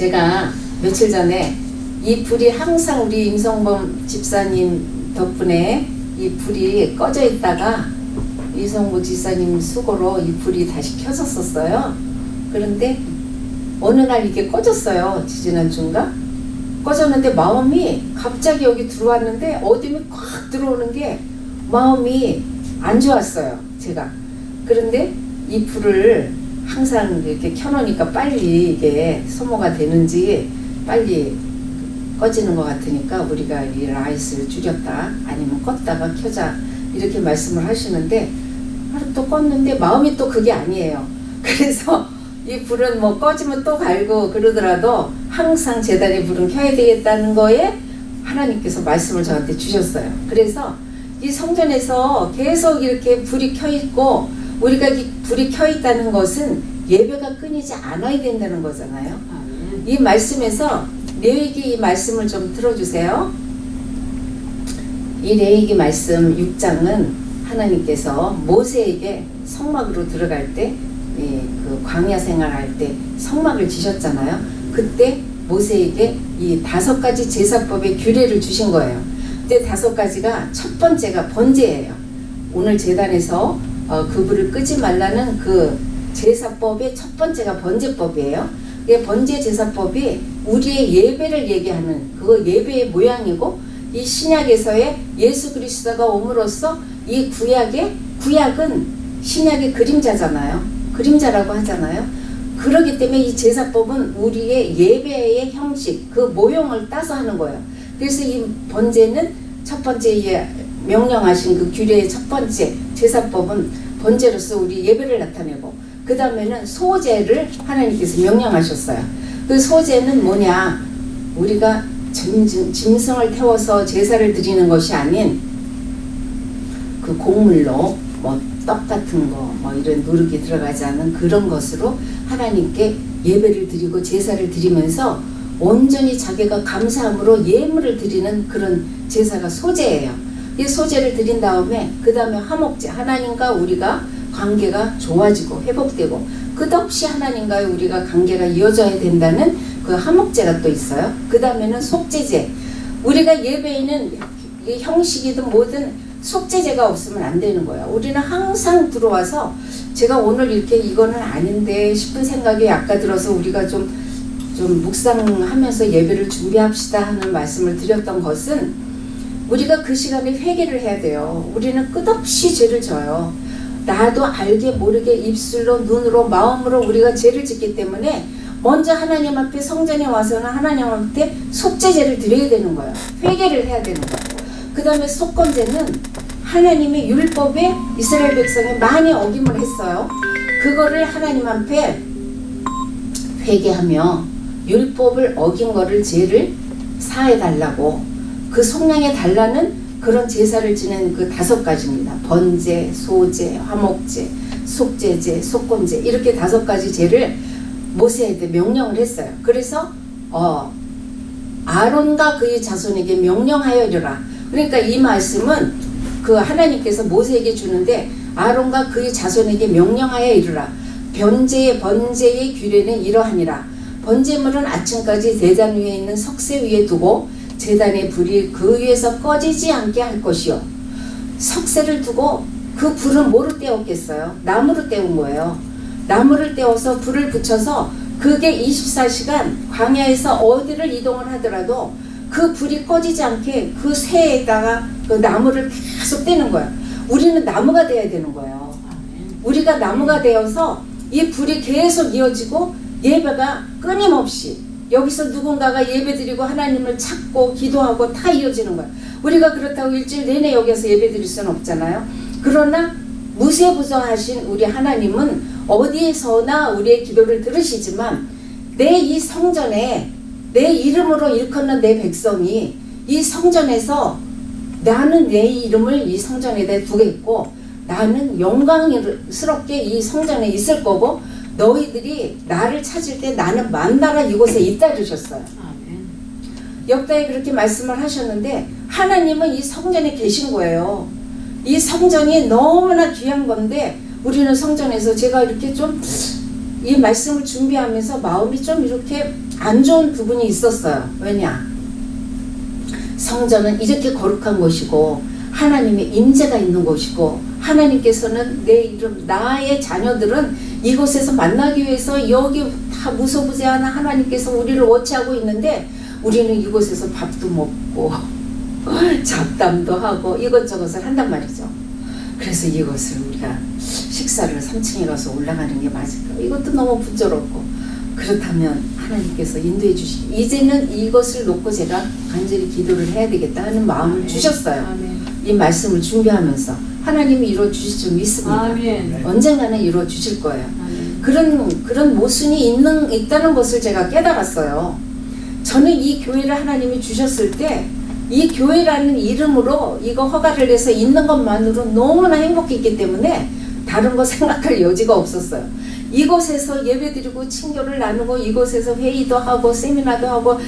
제가 며칠 전에 이 불이 항상 우리 임성범 집사님 덕분에 이 불이 꺼져 있다가 임성범 집사님 수고로 이 불이 다시 켜졌었어요. 그런데 어느 날 이게 꺼졌어요. 지지난주인가? 꺼졌는데 마음이 갑자기 여기 들어왔는데 어둠이 꽉 들어오는 게 마음이 안 좋았어요. 제가. 그런데 이 불을 항상 이렇게 켜놓으니까 빨리 이게 소모가 되는지 빨리 꺼지는 것 같으니까 우리가 이 라이트를 줄였다 아니면 껐다가 켜자 이렇게 말씀을 하시는데 하루 또 껐는데 마음이 또 그게 아니에요. 그래서 이 불은 뭐 꺼지면 또 갈고 그러더라도 항상 재단의 불은 켜야 되겠다는 거에 하나님께서 말씀을 저한테 주셨어요. 그래서 이 성전에서 계속 이렇게 불이 켜 있고 우리가 이 불이 켜 있다는 것은 예배가 끊이지 않아야 된다는 거잖아요. 이 말씀에서 레위기 이 말씀을 좀 들어주세요. 이 레위기 말씀 6장은 하나님께서 모세에게 성막으로 들어갈 때 그 광야 생활할 때 성막을 지셨잖아요. 그때 모세에게 이 5가지 제사법의 규례를 주신 거예요. 근데 5가지가 첫 번째가 번제예요. 오늘 제단에서 그 불을 끄지 말라는 그 제사법의 첫 번째가 번제법이에요. 번제 제사법이 우리의 예배를 얘기하는 그 예배의 모양이고 이 신약에서의 예수 그리스도가 옴으로써 이 구약은 신약의 그림자잖아요. 그림자라고 하잖아요. 그렇기 때문에 이 제사법은 우리의 예배의 형식, 그 모형을 따서 하는 거예요. 그래서 이 번제는 첫 번째 명령하신 그 규례의 첫 번째 제사법은 번제로서 우리 예배를 나타내고 그 다음에는 소제를 하나님께서 명령하셨어요. 그 소제는 뭐냐? 우리가 짐승을 태워서 제사를 드리는 것이 아닌 그 곡물로 뭐 떡 같은 거 뭐 이런 누룩이 들어가지 않은 그런 것으로 하나님께 예배를 드리고 제사를 드리면서 온전히 자기가 감사함으로 예물을 드리는 그런 제사가 소제예요. 이 소제를 드린 다음에 그 다음에 화목제, 하나님과 우리가 관계가 좋아지고 회복되고 끝없이 하나님과의 우리가 관계가 이어져야 된다는 그 화목제가 또 있어요. 그 다음에는 속죄제. 우리가 예배에는 형식이든 뭐든 속죄제가 없으면 안 되는 거예요. 우리는 항상 들어와서 제가 오늘 이렇게 이거는 아닌데 싶은 생각이 아까 들어서 우리가 좀 묵상하면서 예배를 준비합시다 하는 말씀을 드렸던 것은 우리가 그 시간에 회개를 해야 돼요. 우리는 끝없이 죄를 져요. 나도 알게 모르게 입술로 눈으로 마음으로 우리가 죄를 짓기 때문에 먼저 하나님 앞에 성전에 와서는 하나님 앞에 속죄제를 드려야 되는 거예요. 회개를 해야 되는 거예요. 그 다음에 속건제는 하나님의 율법에 이스라엘 백성이 많이 어김을 했어요. 그거를 하나님 앞에 회개하며 율법을 어긴 거를 죄를 사해달라고 그 속량해 달라는 그런 제사를 지낸 그 5가지입니다. 번제, 소제, 화목제, 속죄제, 속건제 이렇게 5가지 제를 모세에게 명령을 했어요. 그래서 아론과 그의 자손에게 명령하여 이르라. 그러니까 이 말씀은 그 하나님께서 모세에게 주는데 아론과 그의 자손에게 명령하여 이르라. 번제의 규례는 이러하니라. 번제물은 아침까지 제단 위에 있는 석쇠 위에 두고 제단의 불이 그 위에서 꺼지지 않게 할 것이요. 석쇠를 두고 그 불은 뭐로 떼었겠어요? 나무로 떼운 거예요. 나무를 떼어서 불을 붙여서 그게 24시간 광야에서 어디를 이동을 하더라도 그 불이 꺼지지 않게 그 쇠에다가 그 나무를 계속 떼는 거예요. 우리는 나무가 돼야 되는 거예요. 우리가 나무가 되어서 이 불이 계속 이어지고 예배가 끊임없이 여기서 누군가가 예배드리고 하나님을 찾고 기도하고 다 이어지는 거예요. 우리가 그렇다고 일주일 내내 여기서 예배드릴 수는 없잖아요. 그러나 무세부정하신 우리 하나님은 어디에서나 우리의 기도를 들으시지만 내 이 성전에 내 이름으로 일컫는 내 백성이 이 성전에서 나는 내 이름을 이 성전에다 두겠고 나는 영광스럽게 이 성전에 있을 거고 너희들이 나를 찾을 때 나는 만나라 이곳에 있다 주셨어요. 역다에 그렇게 말씀을 하셨는데 하나님은 이 성전에 계신 거예요. 이 성전이 너무나 귀한 건데 우리는 성전에서 제가 이렇게 좀 이 말씀을 준비하면서 마음이 좀 이렇게 안 좋은 부분이 있었어요. 왜냐? 성전은 이렇게 거룩한 곳이고 하나님의 임재가 있는 곳이고 하나님께서는 내 이름 나의 자녀들은 이곳에서 만나기 위해서 여기 다 무소부재한 하나님께서 우리를 워치하고 있는데 우리는 이곳에서 밥도 먹고 잡담도 하고 이것저것을 한단 말이죠. 그래서 이것을 우리가 식사를 3층에 가서 올라가는 게 맞을까? 이것도 너무 부끄럽고 그렇다면 하나님께서 인도해 주시고 이제는 이것을 놓고 제가 간절히 기도를 해야 되겠다 하는 마음을 주셨어요. 아멘. 이 말씀을 준비하면서 하나님이 이루어 주실 줄 믿습니다. 아멘. 언젠가는 이루어 주실 거예요. 아멘. 그런 모순이 있다는 것을 제가 깨달았어요. 저는 이 교회를 하나님이 주셨을 때 이 교회라는 이름으로 이거 허가를 해서 있는 것만으로 너무나 행복했기 때문에 다른 거 생각할 여지가 없었어요. 이곳에서 예배드리고 친교를 나누고 이곳에서 회의도 하고 세미나도 하고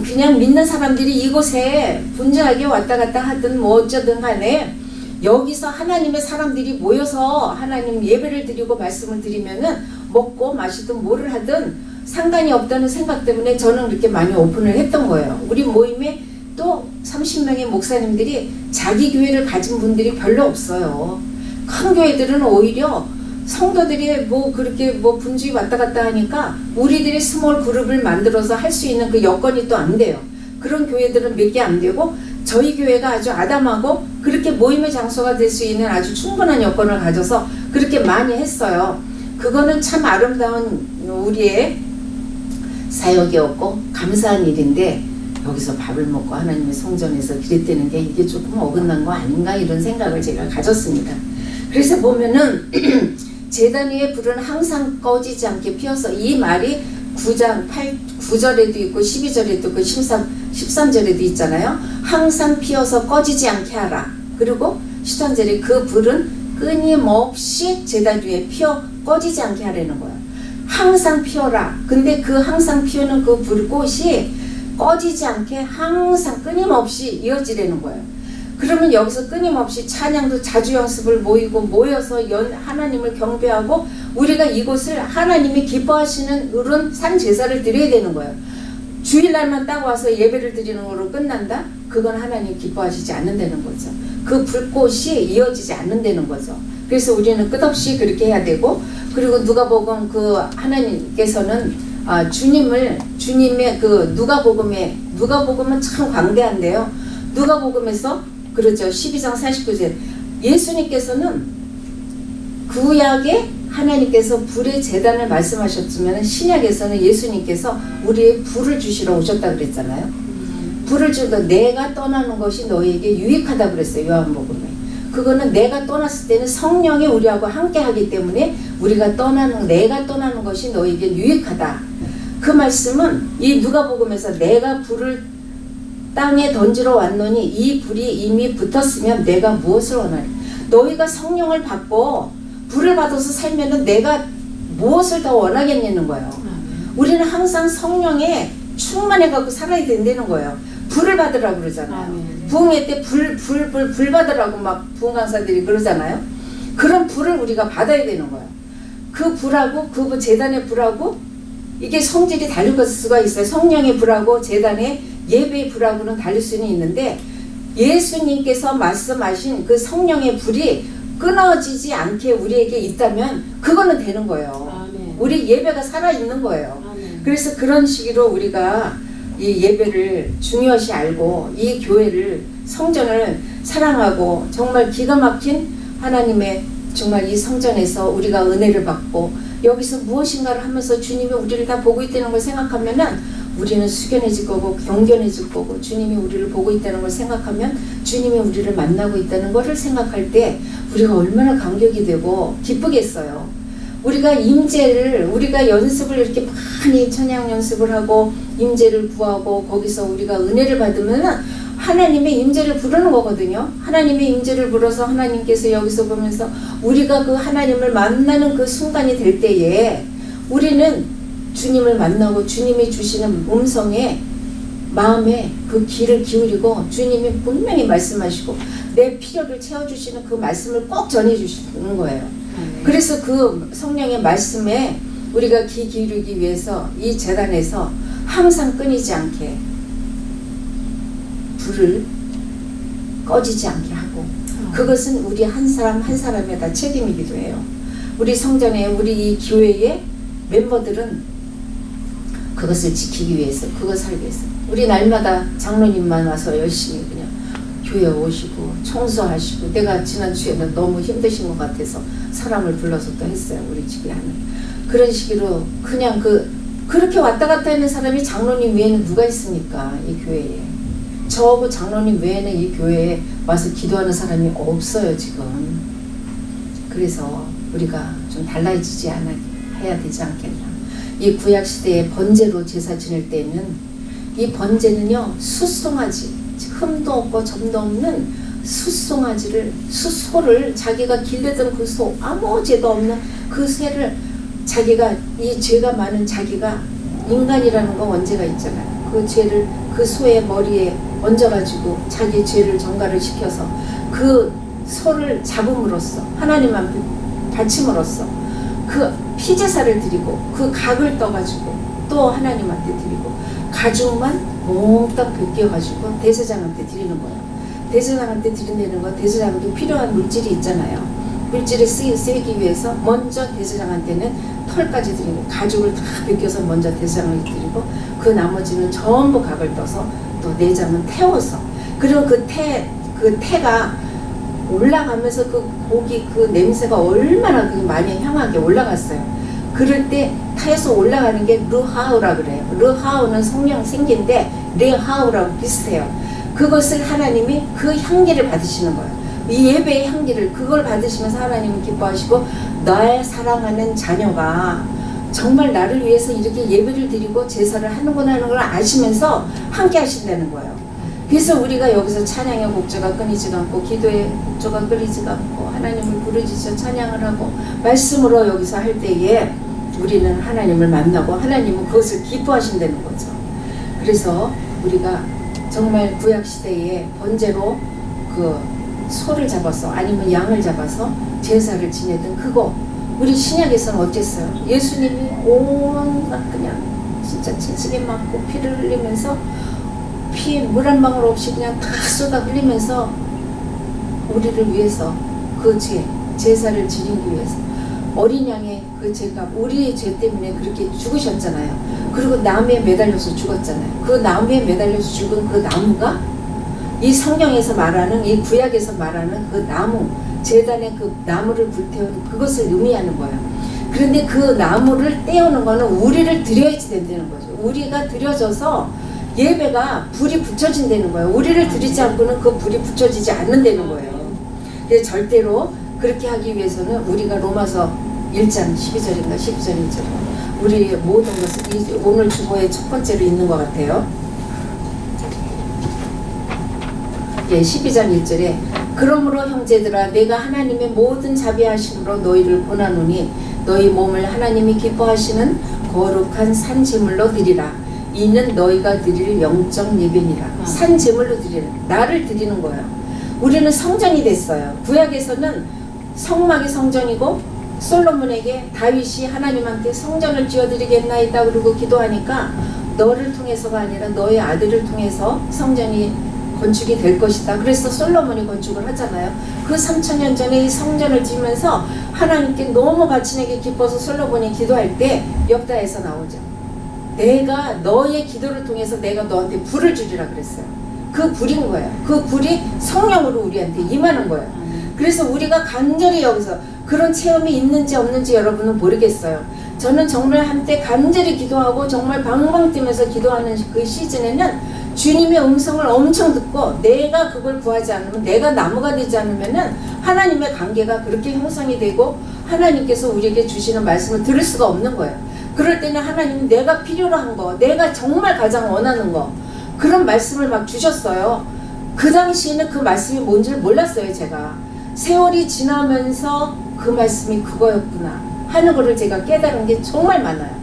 그냥 믿는 사람들이 이곳에 분주하게 왔다 갔다 하든 뭐 어쩌든 간에 여기서 하나님의 사람들이 모여서 하나님 예배를 드리고 말씀을 드리면은 먹고 마시든 뭐를 하든 상관이 없다는 생각 때문에 저는 그렇게 많이 오픈을 했던 거예요. 우리 모임에 또 30명의 목사님들이 자기 교회를 가진 분들이 별로 없어요. 큰 교회들은 오히려 성도들이 뭐 그렇게 뭐 분주히 왔다 갔다 하니까 우리들이 스몰 그룹을 만들어서 할 수 있는 그 여건이 또 안 돼요. 그런 교회들은 몇 개 안 되고 저희 교회가 아주 아담하고 그렇게 모임의 장소가 될 수 있는 아주 충분한 여건을 가져서 그렇게 많이 했어요. 그거는 참 아름다운 우리의 사역이었고 감사한 일인데 여기서 밥을 먹고 하나님의 성전에서 기도되는 게 이게 조금 어긋난 거 아닌가 이런 생각을 제가 가졌습니다. 그래서 보면은 제단 위에 불은 항상 꺼지지 않게 피어서 이 말이 9절에도 있고 12절에도 있고 13절에도 있잖아요. 항상 피어서 꺼지지 않게 하라. 그리고 13절에 그 불은 끊임없이 제단 위에 피어 꺼지지 않게 하라는 거예요. 항상 피어라. 근데 그 항상 피우는 그 불꽃이 꺼지지 않게 항상 끊임없이 이어지라는 거예요. 그러면 여기서 끊임없이 찬양도 자주 연습을 모여서 하나님을 경배하고 우리가 이곳을 하나님이 기뻐하시는 그런 산 제사를 드려야 되는 거예요. 주일날만 딱 와서 예배를 드리는 거로 끝난다? 그건 하나님 기뻐하시지 않는다는 거죠. 그 불꽃이 이어지지 않는다는 거죠. 그래서 우리는 끝없이 그렇게 해야 되고 그리고 누가복음 그 하나님께서는 주님의 그 누가복음은 참 광대한데요. 누가복음에서 그렇죠. 12장 49절 예수님께서는 구약에 하나님께서 불의 제단을 말씀하셨지만 신약에서는 예수님께서 우리의 불을 주시러 오셨다 그랬잖아요. 불을 주다 내가 떠나는 것이 너에게 유익하다 그랬어요. 요한복음에. 그거는 내가 떠났을 때는 성령이 우리하고 함께 하기 때문에 내가 떠나는 것이 너에게 유익하다. 그 말씀은 이 누가복음에서 내가 불을 땅에 던지러 왔노니 이 불이 이미 붙었으면 내가 무엇을 원하리. 너희가 성령을 받고 불을 받아서 살면은 내가 무엇을 더 원하겠냐는 거예요. 우리는 항상 성령에 충만해갖고 살아야 된다는 거예요. 불을 받으라고 그러잖아요. 부흥회 때 불 받으라고 막 부흥 강사들이 그러잖아요. 그런 불을 우리가 받아야 되는 거예요. 그 불하고 그 제단의 불하고 이게 성질이 다를 수가 있어요. 성령의 불하고 제단의 예배의 불하고는 다를 수는 있는데 예수님께서 말씀하신 그 성령의 불이 끊어지지 않게 우리에게 있다면 그거는 되는 거예요. 아멘. 우리 예배가 살아있는 거예요. 아멘. 그래서 그런 식으로 우리가 이 예배를 중요시 알고 이 교회를 성전을 사랑하고 정말 기가 막힌 하나님의 정말 이 성전에서 우리가 은혜를 받고 여기서 무엇인가를 하면서 주님이 우리를 다 보고 있다는 걸 생각하면은 우리는 숙연해질 거고 경건해질 거고 주님이 우리를 보고 있다는 걸 생각하면 주님이 우리를 만나고 있다는 것을 생각할 때 우리가 얼마나 감격이 되고 기쁘겠어요. 우리가 우리가 연습을 이렇게 많이 찬양 연습을 하고 임재를 구하고 거기서 우리가 은혜를 받으면 하나님의 임재를 부르는 거거든요. 하나님의 임재를 불어서 하나님께서 여기서 보면서 우리가 그 하나님을 만나는 그 순간이 될 때에 우리는 주님을 만나고 주님이 주시는 음성에 마음에 그 귀를 기울이고 주님이 분명히 말씀하시고 내 필요를 채워주시는 그 말씀을 꼭 전해주시는 거예요. 그래서 그 성령의 말씀에 우리가 귀 기울이기 위해서 이 제단에서 항상 끊이지 않게 불을 꺼지지 않게 하고, 그것은 우리 한 사람 한 사람의 다 책임이기도 해요. 우리 성전에, 우리 이 교회의 멤버들은 그것을 지키기 위해서, 그거 살기 위해서 우리 날마다 장로님만 와서 열심히 그냥 교회 오시고 청소하시고, 내가 지난주에는 너무 힘드신 것 같아서 사람을 불러서 또 했어요. 우리 집에 하는 그런 식으로 그냥 그렇게 왔다 갔다 하는 사람이 장로님 외에는 누가 있습니까? 이 교회에. 저하고 장로님 외에는 이 교회에 와서 기도하는 사람이 없어요 지금. 그래서 우리가 좀 달라지지 해야 되지 않겠나. 이 구약시대에 번제로 제사 지낼 때는 이 번제는요, 숫송아지, 흠도 없고 점도 없는 숫송아지를, 숫소를, 자기가 기르던 그 소, 아무 죄도 없는 그 새를, 자기가 이 죄가 많은 자기가, 인간이라는 거 원죄가 있잖아요. 그 죄를 그 소의 머리에 얹어가지고 자기 죄를 전가를 시켜서 그 소를 잡음으로써, 하나님 앞에 바침으로써 그 피제사를 드리고 그 각을 떠가지고 또 하나님한테 드리고 가죽만 몽땅 벗겨가지고 대제사장한테 드리는 거예요. 대제사장한테 드린다는 거, 대제사장도 필요한 물질이 있잖아요. 물질을 쓰기 위해서 먼저 대제사장한테는 털까지 드리고 가죽을 다 벗겨서 먼저 대제사장한테 드리고, 그 나머지는 전부 각을 떠서 또 내장은 태워서, 그리고 그 태가 올라가면서 그 고기 그 냄새가 얼마나 많이 향하게 올라갔어요. 그럴 때 타에서 올라가는 게 르하우라 그래요. 르하우는 성령 생긴데 레하우라고 비슷해요. 그것을 하나님이 그 향기를 받으시는 거예요. 이 예배의 향기를, 그걸 받으시면서 하나님은 기뻐하시고, 날 사랑하는 자녀가 정말 나를 위해서 이렇게 예배를 드리고 제사를 하는구나 하는 걸 아시면서 함께 하신다는 거예요. 그래서 우리가 여기서 찬양의 목조가 끊이지가 않고, 기도의 목조가 끊이지가 않고, 하나님을 부르짖어 찬양을 하고 말씀으로 여기서 할 때에 우리는 하나님을 만나고 하나님은 그것을 기뻐하신다는 거죠. 그래서 우리가 정말 구약시대에 번제로 그 소를 잡아서, 아니면 양을 잡아서 제사를 지내던 그거, 우리 신약에서는 어땠어요? 예수님이 온갖 그냥 진짜 채찍에 맞고 피를 흘리면서, 피 물 한 방울 없이 그냥 다 쏟아 흘리면서 우리를 위해서 그 제사를 지내기 위해서 어린 양의 그 죄가, 우리의 죄 때문에 그렇게 죽으셨잖아요. 그리고 나무에 매달려서 죽었잖아요. 그 나무에 매달려서 죽은 그 나무가 이 성경에서 말하는, 이 구약에서 말하는 그 나무, 제단의 그 나무를 불태운 그것을 의미하는 거예요. 그런데 그 나무를 떼우는 거는 우리를 드려야지 된다는 거죠. 우리가 드려져서 예배가 불이 붙여진다는 거예요. 우리를 드리지 않고는 그 불이 붙여지지 않는다는 거예요. 근데 절대로 그렇게 하기 위해서는 우리가 로마서 1장 12절인가 12절인가 우리 모든 것을 오늘 주보의 첫 번째로 있는 것 같아요. 예, 12장 1절에 그러므로 형제들아, 내가 하나님의 모든 자비하심으로 너희를 권하노니 너희 몸을 하나님이 기뻐하시는 거룩한 산 제물로 드리라. 이는 너희가 드릴 영적 예배니라. 산 제물로 드리는, 나를 드리는 거예요. 우리는 성전이 됐어요. 구약에서는 성막이 성전이고, 솔로몬에게 다윗이 하나님한테 성전을 지어드리겠나이다 그러고 기도하니까 너를 통해서가 아니라 너의 아들을 통해서 성전이 건축이 될 것이다. 그래서 솔로몬이 건축을 하잖아요. 그 3000년 전에 이 성전을 지으면서 하나님께 너무 바치내게 기뻐서 솔로몬이 기도할 때 역다에서 나오죠. 내가 너의 기도를 통해서 내가 너한테 불을 주리라 그랬어요. 그 불인 거예요. 그 불이 성령으로 우리한테 임하는 거예요. 그래서 우리가 간절히 여기서 그런 체험이 있는지 없는지 여러분은 모르겠어요. 저는 정말 한때 간절히 기도하고 정말 방방 뛰면서 기도하는 그 시즌에는 주님의 음성을 엄청 듣고, 내가 그걸 구하지 않으면, 내가 나무가 되지 않으면은 하나님의 관계가 그렇게 형성이 되고 하나님께서 우리에게 주시는 말씀을 들을 수가 없는 거예요. 그럴 때는 하나님이 내가 필요로 한 거, 내가 정말 가장 원하는 거, 그런 말씀을 막 주셨어요. 그 당시에는 그 말씀이 뭔지를 몰랐어요. 제가 세월이 지나면서 그 말씀이 그거였구나 하는 거를 제가 깨달은 게 정말 많아요.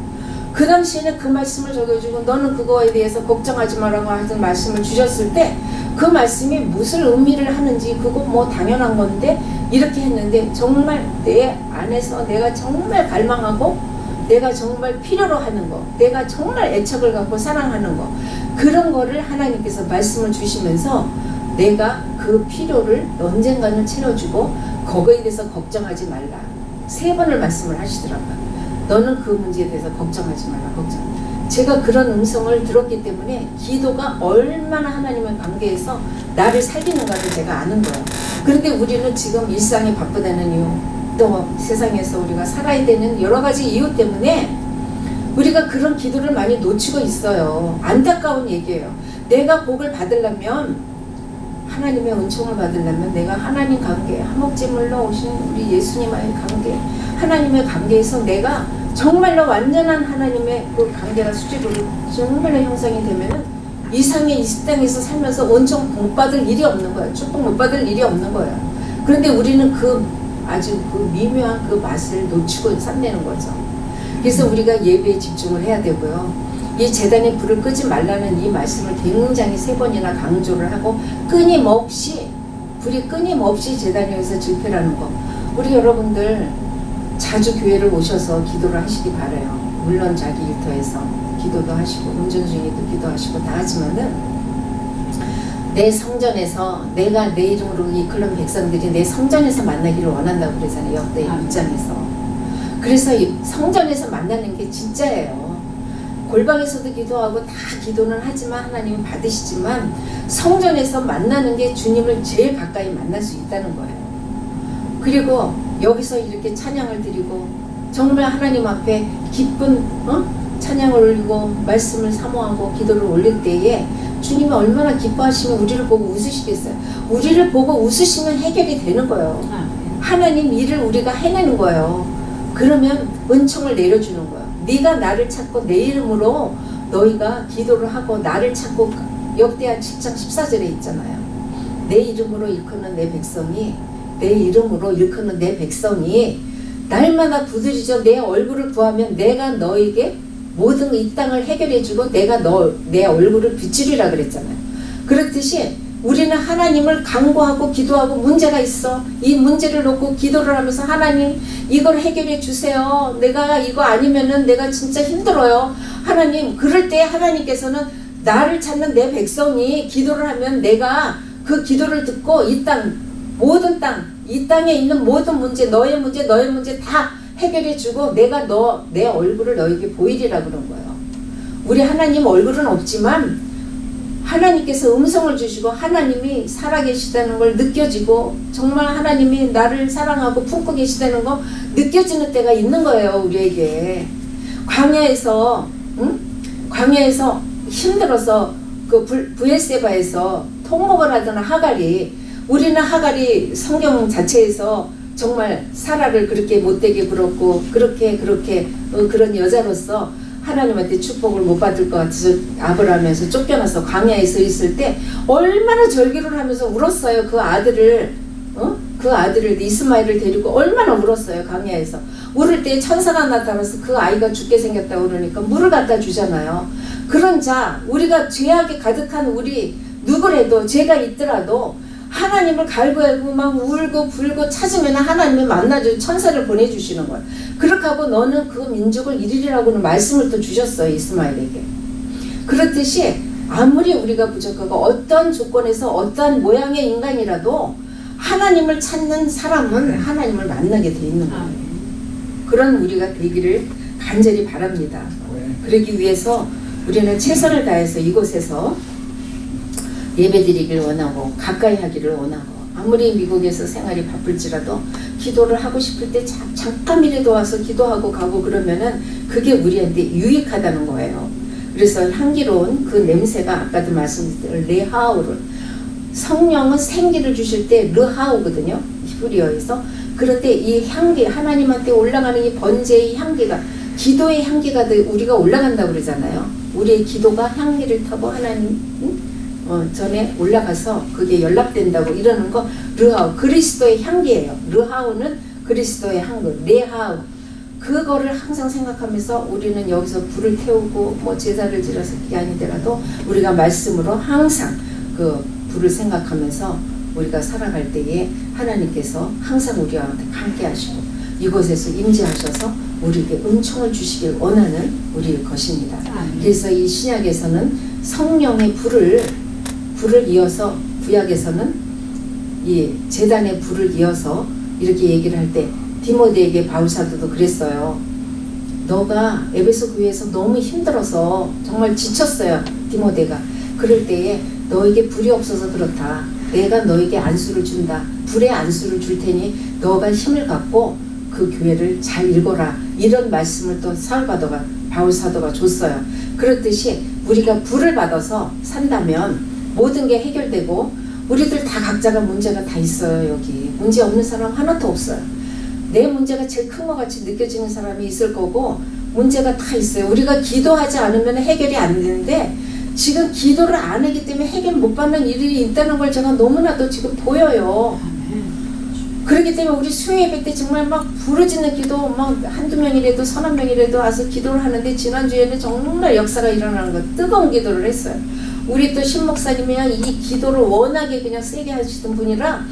그 당시에는 그 말씀을 적어주고 너는 그거에 대해서 걱정하지 말라고 하는 말씀을 주셨을 때 그 말씀이 무슨 의미를 하는지, 그거 뭐 당연한 건데 이렇게 했는데 정말 내 안에서 내가 정말 갈망하고 내가 정말 필요로 하는 거, 내가 정말 애착을 갖고 사랑하는 거, 그런 거를 하나님께서 말씀을 주시면서 내가 그 필요를 언젠가는 채워주고 거기에 대해서 걱정하지 말라. 3번을 말씀을 하시더라고요. 너는 그 문제에 대해서 걱정하지 말라. 제가 그런 음성을 들었기 때문에 기도가 얼마나 하나님의 관계에서 나를 살리는가를 제가 아는 거예요. 그런데 우리는 지금 일상에 바쁘다는 이유, 또 세상에서 우리가 살아야 되는 여러 가지 이유 때문에 우리가 그런 기도를 많이 놓치고 있어요. 안타까운 얘기예요. 내가 복을 받으려면, 하나님의 은총을 받으려면 내가 하나님 관계, 한목제물로 오신 우리 예수님과의 관계, 하나님의 관계에서 내가 정말로 완전한 하나님의 그 관계가 수직으로 정말로 형성이 되면은 이 땅에서 살면서 은총 못 받을 일이 없는 거예요. 축복 못 받을 일이 없는 거예요. 그런데 우리는 아주 그 미묘한 그 맛을 놓치고 산다는 거죠. 그래서 우리가 예배에 집중을 해야 되고요. 이 제단에 불을 끄지 말라는 이 말씀을 굉장히 3번이나 강조를 하고 불이 끊임없이 제단에서 집회라는 거. 우리 여러분들 자주 교회를 오셔서 기도를 하시기 바라요. 물론 자기 일터에서 기도도 하시고 운전 중에도 기도하시고 다 하지만은 내 성전에서 내가 내 이름으로 이끌는 백성들이 내 성전에서 만나기를 원한다고 그러잖아요. 역대 1장에서. 그래서 성전에서 만나는 게 진짜예요. 골방에서도 기도하고 다 기도는 하지만 하나님은 받으시지만 성전에서 만나는 게 주님을 제일 가까이 만날 수 있다는 거예요. 그리고 여기서 이렇게 찬양을 드리고 정말 하나님 앞에 기쁜 찬양을 올리고 말씀을 사모하고 기도를 올릴 때에 주님이 얼마나 기뻐하시면 우리를 보고 웃으시겠어요. 우리를 보고 웃으시면 해결이 되는 거예요. 하나님 일을 우리가 해내는 거예요. 그러면 은총을 내려주는 거예요. 네가 나를 찾고 내 이름으로 너희가 기도를 하고 나를 찾고, 역대하 7장 14절에 있잖아요. 내 이름으로 일컫는 내 백성이, 내 이름으로 일컫는 내 백성이 날마다 부르짖어 내 얼굴을 구하면 내가 너에게 모든 이 땅을 해결해주고 내가 내 얼굴을 비추리라 그랬잖아요. 그렇듯이 우리는 하나님을 간구하고 기도하고 문제가 있어. 이 문제를 놓고 기도를 하면서 하나님 이걸 해결해 주세요. 내가 이거 아니면은 내가 진짜 힘들어요. 하나님, 그럴 때 하나님께서는 나를 찾는 내 백성이 기도를 하면 내가 그 기도를 듣고 이 땅에 있는 모든 문제, 너의 문제 다 해결해 주고 내가 내 얼굴을 너에게 보이리라 그런 거예요. 우리 하나님 얼굴은 없지만 하나님께서 음성을 주시고 하나님이 살아계시다는 걸 느껴지고 정말 하나님이 나를 사랑하고 품고 계시다는 거 느껴지는 때가 있는 거예요. 우리에게 광야에서 힘들어서 그 부엘세바에서 통곡을 하던 하갈이, 우리는 하갈이 성경 자체에서 정말 사라를 그렇게 못되게 굴었고 그렇게 그런 여자로서 하나님한테 축복을 못 받을 것 같아서 아브라함에서 쫓겨나서 광야에 서 있을 때 얼마나 절기를 하면서 울었어요. 그 아들을 이스마엘을 데리고 얼마나 울었어요. 광야에서 울을 때 천사가 나타나서 그 아이가 죽게 생겼다고 그러니까 물을 갖다 주잖아요. 그런 자, 우리가 죄악에 가득한 우리 누구래도 죄가 있더라도 하나님을 갈구하고 막 울고 불고 찾으면 하나님이 만나줘 천사를 보내주시는 거예요. 그렇게 하고 너는 그 민족을 이루리라고는 말씀을 또 주셨어요. 이스마엘에게. 그렇듯이 아무리 우리가 부족하고 어떤 조건에서 어떠한 모양의 인간이라도 하나님을 찾는 사람은 하나님을 만나게 돼 있는 거예요. 그런 우리가 되기를 간절히 바랍니다. 그러기 위해서 우리는 최선을 다해서 이곳에서 예배드리기를 원하고 가까이 하기를 원하고, 아무리 미국에서 생활이 바쁠지라도 기도를 하고 싶을 때 잠깐이라도 와서 기도하고 가고 그러면은 그게 우리한테 유익하다는 거예요. 그래서 향기로운 그 냄새가 아까도 말씀드린 레하우를, 성령은 생기를 주실 때 르하우거든요. 히브리어에서. 그런데 이 향기, 하나님한테 올라가는 이 번제의 향기가, 기도의 향기가 우리가 올라간다고 그러잖아요. 우리의 기도가 향기를 타고 하나님 전에 올라가서 그게 연락된다고 이러는 거 르하우, 그리스도의 향기예요. 르하우는 그리스도의 향기, 레하우. 그거를 항상 생각하면서 우리는 여기서 불을 태우고 뭐 제사를 지어서 그게 아니더라도 우리가 말씀으로 항상 그 불을 생각하면서 우리가 살아갈 때에 하나님께서 항상 우리와 함께 하시고 이곳에서 임재하셔서 우리에게 은총을 주시길 원하는 우리의 것입니다. 그래서 이 신약에서는 성령의 불을 이어서, 구약에서는 이 제단의 불을 이어서 이렇게 얘기를 할 때 디모데에게 바울 사도도 그랬어요. 너가 에베소 교회에서 너무 힘들어서 정말 지쳤어요, 디모데가. 그럴 때에 너에게 불이 없어서 그렇다. 내가 너에게 안수를 준다. 불의 안수를 줄 테니 너가 힘을 갖고 그 교회를 잘 읽어라. 이런 말씀을 또 바울 사도가 줬어요. 그렇듯이 우리가 불을 받아서 산다면 모든 게 해결되고, 우리들 다 각자가 문제가 다 있어요. 여기 문제 없는 사람 하나도 없어요. 내 문제가 제일 큰 것 같이 느껴지는 사람이 있을 거고, 문제가 다 있어요. 우리가 기도하지 않으면 해결이 안 되는데, 지금 기도를 안 하기 때문에 해결 못 받는 일이 있다는 걸 제가 너무나도 지금 보여요. 그렇기 때문에 우리 수요 예배 때 정말 막 부르짖는 기도, 막 한두 명이라도 서너 명이라도 와서 기도를 하는데, 지난주에는 정말 역사가 일어나는 거, 뜨거운 기도를 했어요. 우리 또 신 목사님이랑 이 기도를 워낙에 그냥 세게 하시던 분이라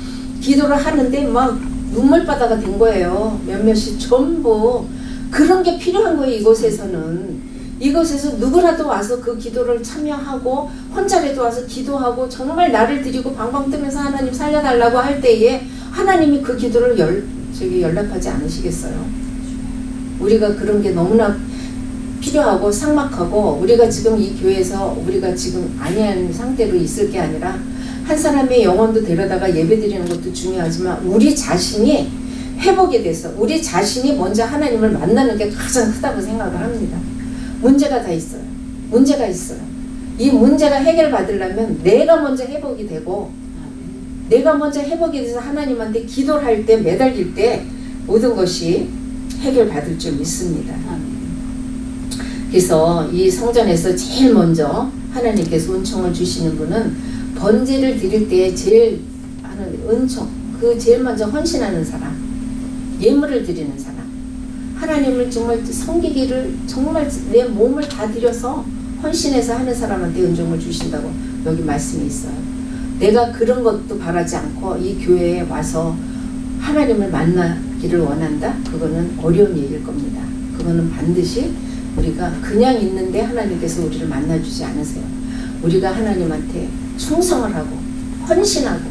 기도를 하는데 막 눈물바다가 된 거예요. 몇몇이 전부. 그런 게 필요한 거예요. 이곳에서 누구라도 와서 그 기도를 참여하고, 혼자라도 와서 기도하고, 정말 나를 드리고 방방 뜨면서 하나님 살려달라고 할 때에 하나님이 그 기도를 연락하지 않으시겠어요? 우리가 그런 게 너무나 필요하고 삭막하고, 우리가 지금 이 교회에서 우리가 지금 안이한 상태로 있을 게 아니라 한 사람의 영혼도 데려다가 예배 드리는 것도 중요하지만, 우리 자신이 회복이 돼서 우리 자신이 먼저 하나님을 만나는 게 가장 크다고 생각을 합니다. 문제가 다 있어요. 문제가 있어요. 이 문제가 해결받으려면 내가 먼저 회복이 되고, 내가 먼저 회복이 돼서 하나님한테 기도를 할 때, 매달릴 때 모든 것이 해결받을 줄 믿습니다. 그래서 이 성전에서 제일 먼저 하나님께서 은총을 주시는 분은 번제를 드릴 때 제일 하는 은총, 그 제일 먼저 헌신하는 사람, 예물을 드리는 사람, 하나님을 정말 섬기기를 정말 내 몸을 다 드려서 헌신해서 하는 사람한테 은총을 주신다고 여기 말씀이 있어요. 내가 그런 것도 바라지 않고 이 교회에 와서 하나님을 만나기를 원한다? 그거는 어려운 얘기일 겁니다. 그거는 반드시 우리가 그냥 있는데 하나님께서 우리를 만나주지 않으세요. 우리가 하나님한테 충성을 하고 헌신하고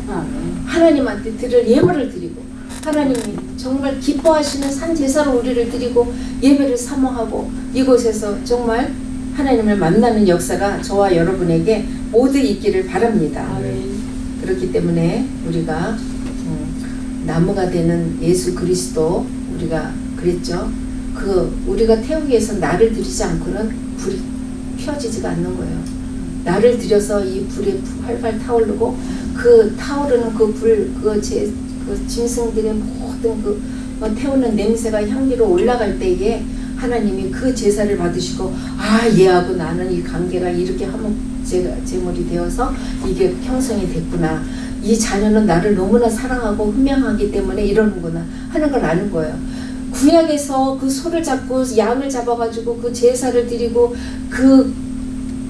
하나님한테 드릴 예물을 드리고, 하나님이 정말 기뻐하시는 산 제사로 우리를 드리고 예배를 사모하고, 이곳에서 정말 하나님을 만나는 역사가 저와 여러분에게 모두 있기를 바랍니다. 그렇기 때문에 우리가 나무가 되는 예수 그리스도, 우리가 그랬죠. 우리가 태우기 위해서 나를 들이지 않고는 불이 펴지지가 않는 거예요. 나를 들여서 이 불에 활활 타오르고, 그 타오르는 그 불, 그 짐승들의 모든 태우는 냄새가 향기로 올라갈 때에 하나님이 그 제사를 받으시고, 얘하고 나는 이 관계가 이렇게 제물이 되어서 이게 형성이 됐구나. 이 자녀는 나를 너무나 사랑하고 훈명하기 때문에 이러는구나 하는 걸 아는 거예요. 구약에서 그 소를 잡고 양을 잡아가지고 그 제사를 드리고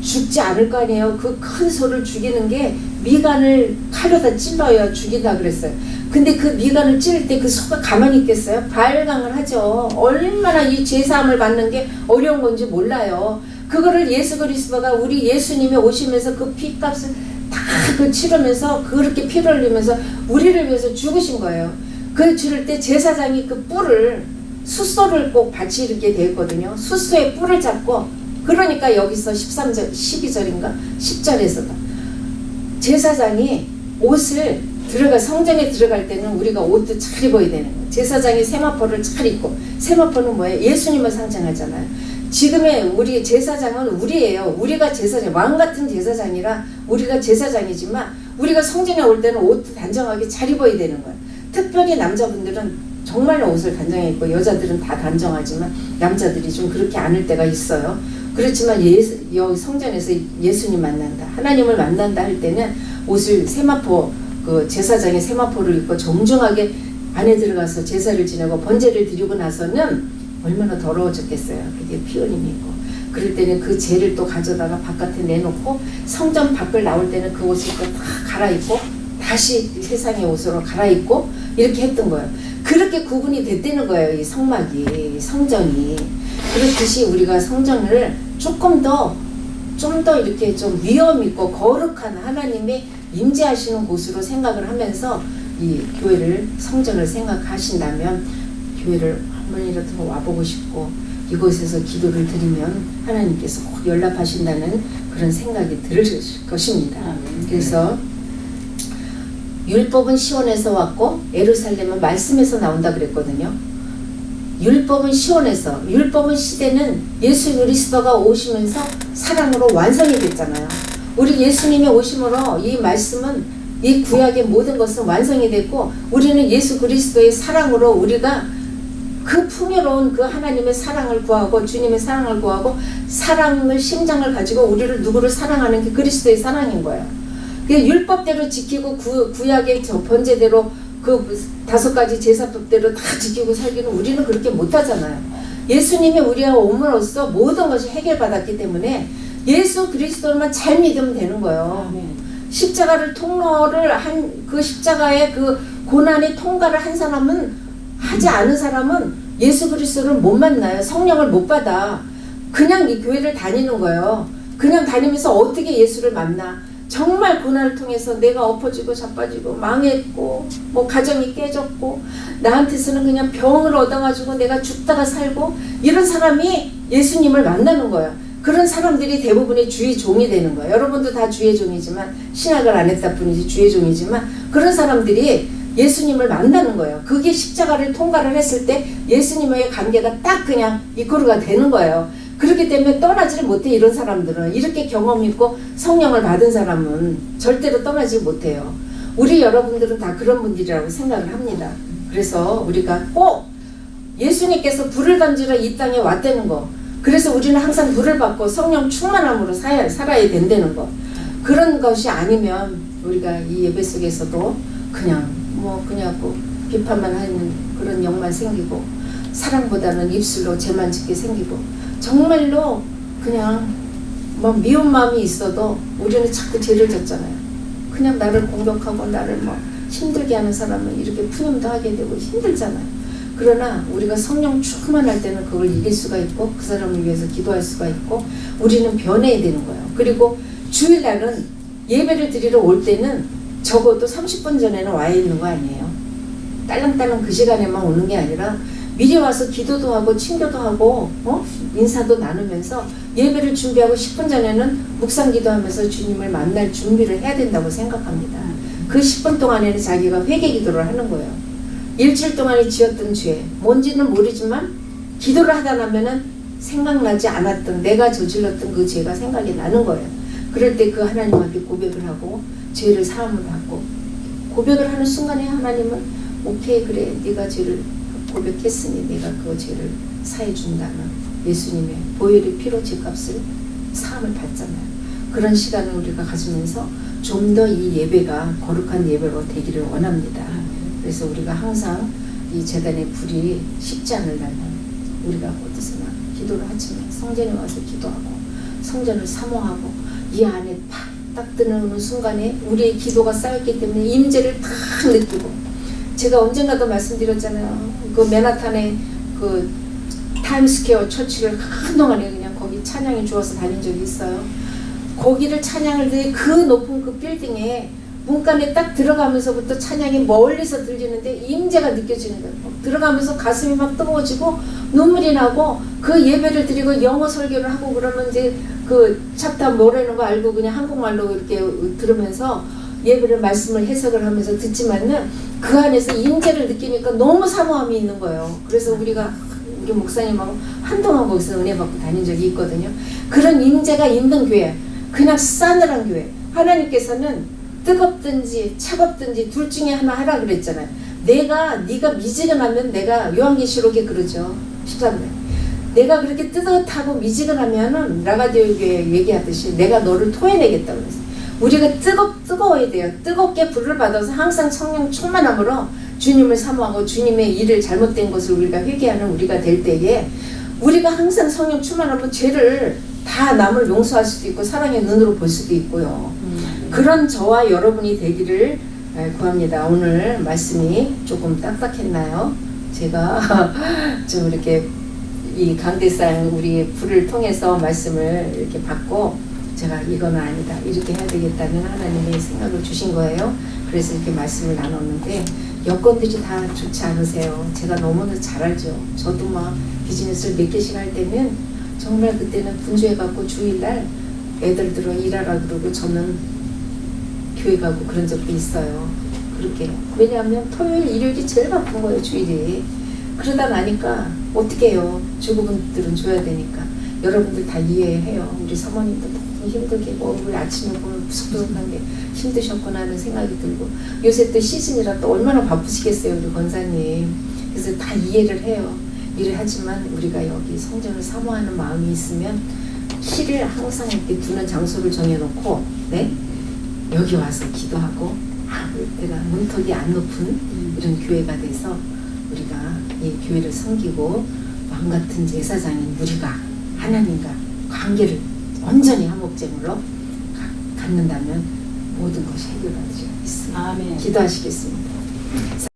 죽지 않을 거 아니에요. 그 큰 소를 죽이는 게 미간을 칼로다 찔러야 죽인다 그랬어요. 근데 그 미간을 찌를 때 그 소가 가만히 있겠어요? 발광을 하죠. 얼마나 이 제사함을 받는 게 어려운 건지 몰라요. 그거를 예수 그리스도가, 우리 예수님이 오시면서 그 피값을 다 치르면서 그렇게 피를 흘리면서 우리를 위해서 죽으신 거예요. 그 죽을 때 제사장이 그 뿔을, 숫소를 꼭 바치게 되었거든요. 숫소의 뿔을 잡고, 그러니까 여기서 13절, 12절인가? 10절에서도 제사장이 옷을 성전에 들어갈 때는 우리가 옷도 잘 입어야 되는 거예요. 제사장이 세마포를 잘 입고, 세마포는 뭐예요? 예수님을 상징하잖아요. 지금의 우리 제사장은 우리예요. 우리가 제사장, 왕 같은 제사장이라 우리가 제사장이지만, 우리가 성전에 올 때는 옷도 단정하게 잘 입어야 되는 거예요. 특별히 남자분들은 정말로 옷을 단정해 입고, 여자들은 다 단정하지만 남자들이 좀 그렇게 않을 때가 있어요. 그렇지만 여기 성전에서 예수님 만난다, 하나님을 만난다 할 때는 옷을 세마포, 제사장의 세마포를 입고 정중하게 안에 들어가서 제사를 지내고 번제를 드리고 나서는 얼마나 더러워졌겠어요. 그게 피 흘림이 있고. 그럴 때는 그 죄를 또 가져다가 바깥에 내놓고, 성전 밖을 나올 때는 그 옷을 또 다 갈아입고 다시 세상의 옷으로 갈아입고 이렇게 했던 거예요. 그렇게 구분이 됐다는 거예요. 이 성막이, 성전이. 그렇듯이 우리가 성전을 조금 더 좀 더 이렇게 좀 위험 있고 거룩한 하나님이 임재하시는 곳으로 생각을 하면서 이 교회를, 성전을 생각하신다면 교회를 한 번이라도 와보고 싶고 이곳에서 기도를 드리면 하나님께서 꼭 연락하신다는 그런 생각이 들 것입니다. 그래서 율법은 시온에서 왔고 예루살렘은 말씀에서 나온다 그랬거든요. 율법은 시온에서, 율법은 시대는 예수 그리스도가 오시면서 사랑으로 완성이 됐잖아요. 우리 예수님이 오심으로 이 말씀은, 이 구약의 모든 것은 완성이 됐고 우리는 예수 그리스도의 사랑으로 우리가 그 풍요로운 그 하나님의 사랑을 구하고 주님의 사랑을 구하고 사랑을, 심장을 가지고 우리를, 누구를 사랑하는 게 그리스도의 사랑인 거예요. 그 율법대로 지키고 구약의 저 번제대로 그 5가지 제사법대로 다 지키고 살기는 우리는 그렇게 못하잖아요. 예수님이 우리와 옴으로써 모든 것이 해결받았기 때문에 예수 그리스도만 잘 믿으면 되는 거예요. 십자가를 통로를 한, 그 십자가의 그 고난의 통과를 한 사람은, 하지 않은 사람은 예수 그리스도를 못 만나요. 성령을 못 받아. 그냥 이 교회를 다니는 거예요. 그냥 다니면서 어떻게 예수를 만나. 정말 고난을 통해서 내가 엎어지고 자빠지고 망했고 뭐 가정이 깨졌고 나한테서는 그냥 병을 얻어가지고 내가 죽다가 살고 이런 사람이 예수님을 만나는 거예요. 그런 사람들이 대부분의 주의 종이 되는 거예요. 여러분도 다 주의 종이지만, 신학을 안 했다 뿐이지 주의 종이지만, 그런 사람들이 예수님을 만나는 거예요. 그게 십자가를 통과를 했을 때 예수님과의 관계가 딱 그냥 이코르가 되는 거예요. 그렇기 때문에 떠나지를 못해. 이런 사람들은, 이렇게 경험 있고 성령을 받은 사람은 절대로 떠나지 못해요. 우리 여러분들은 다 그런 분들이라고 생각을 합니다. 그래서 우리가 꼭 예수님께서 불을 던지러 이 땅에 왔다는 거, 그래서 우리는 항상 불을 받고 성령 충만함으로 살아야 된다는 거, 그런 것이 아니면 우리가 이 예배 속에서도 그냥 비판만 하는 그런 영만 생기고 사랑보다는 입술로 죄만 짓게 생기고 정말로 그냥 뭐 미운 마음이 있어도 우리는 자꾸 죄를 졌잖아요. 그냥 나를 공격하고 나를 뭐 힘들게 하는 사람은 이렇게 푸념도 하게 되고 힘들잖아요. 그러나 우리가 성령 충만할 때는 그걸 이길 수가 있고 그 사람을 위해서 기도할 수가 있고 우리는 변해야 되는 거예요. 그리고 주일날은 예배를 드리러 올 때는 적어도 30분 전에는 와 있는 거 아니에요. 딸랑딸랑 그 시간에만 오는 게 아니라 미리 와서 기도도 하고 친교도 하고 인사도 나누면서 예배를 준비하고 10분 전에는 묵상 기도하면서 주님을 만날 준비를 해야 된다고 생각합니다. 그 10분 동안에는 자기가 회개 기도를 하는 거예요. 일주일 동안에 지었던 죄 뭔지는 모르지만 기도를 하다 나면은 생각나지 않았던 내가 저질렀던 그 죄가 생각이 나는 거예요. 그럴 때 그 하나님 앞에 고백을 하고 죄를 사함을 받고 고백을 하는 순간에 하나님은 오케이 그래 네가 죄를 고백했으니 내가 그 죄를 사해 준다는 예수님의 보혈의 피로 죄값을 사함을 받잖아요. 그런 시간을 우리가 가지면서 좀 더 이 예배가 거룩한 예배로 되기를 원합니다. 그래서 우리가 항상 이 제단의 불이 식지 않으려면 우리가 어디서나 기도를 하지만 성전에 와서 기도하고 성전을 사모하고 이 안에 딱 들어오는 순간에 우리의 기도가 쌓였기 때문에 임재를 딱 느끼고, 제가 언젠가도 말씀드렸잖아요. 그 맨하탄의 그 타임스퀘어 처치를 한동안에 그냥 거기 찬양이 주어서 다닌 적이 있어요. 거기를 찬양을 들이 그 높은 그 빌딩에 문간에 딱 들어가면서부터 찬양이 멀리서 들리는데 임재가 느껴지는 거예요. 들어가면서 가슴이 막 뜨거워지고 눈물이 나고 그 예배를 드리고 영어 설교를 하고 그러면 이제 그 챕터 뭐라는 거 알고 그냥 한국말로 이렇게 들으면서 예배를 말씀을 해석을 하면서 듣지만은 그 안에서 임재를 느끼니까 너무 사모함이 있는 거예요. 그래서 우리 목사님하고 한동안 거기서 은혜 받고 다닌 적이 있거든요. 그런 임재가 있는 교회, 그냥 싸늘한 교회, 하나님께서는 뜨겁든지 차갑든지 둘 중에 하나 하라 그랬잖아요. 네가 미지근하면, 내가 요한계시록에 그러죠. 13절. 내가 그렇게 뜨뜻하고 미지근하면은 라가디오 교회 얘기하듯이 내가 너를 토해내겠다고 그랬어요. 우리가 뜨거워야 돼요. 뜨겁게 불을 받아서 항상 성령 충만함으로 주님을 사모하고 주님의 일을 잘못된 것을 우리가 회개하는 우리가 될 때에 우리가 항상 성령 충만하면 죄를 다 남을 용서할 수도 있고 사랑의 눈으로 볼 수도 있고요. 그런 저와 여러분이 되기를 구합니다. 오늘 말씀이 조금 딱딱했나요? 제가 좀 이렇게 이 강대상 우리 불을 통해서 말씀을 이렇게 받고 제가 이건 아니다 이렇게 해야 되겠다는 하나님의 생각을 주신 거예요. 그래서 이렇게 말씀을 나눴는데 여건들이 다 좋지 않으세요. 제가 너무나 잘 알죠. 저도 막 비즈니스를 몇 개씩 할 때는 정말 그때는 분주해갖고 주일날 애들 들어 일하라 그러고 저는 교회 가고 그런 적도 있어요. 그렇게. 왜냐하면 토요일, 일요일이 제일 바쁜 거예요, 주일이. 그러다 나니까 어떻게 해요? 주부분들은 줘야 되니까. 여러분들 다 이해해요. 우리 사모님도 너무 힘들게 우리 아침에 보면 부석부석한 게 힘드셨구나 하는 생각이 들고 요새 또 시즌이라 또 얼마나 바쁘시겠어요, 우리 권사님. 그래서 다 이해를 해요. 일을 하지만 우리가 여기 성전을 사모하는 마음이 있으면 실을 항상 이렇게 두는 장소를 정해놓고 네? 여기 와서 기도하고 내가 문턱이 안 높은 이런 교회가 돼서 우리가 이 교회를 섬기고 왕같은 제사장인 우리가 하나님과 관계를 온전히 화목제물로 갖는다면 모든 것이 해결받으리라 믿습니다. 아멘. 기도하시겠습니다.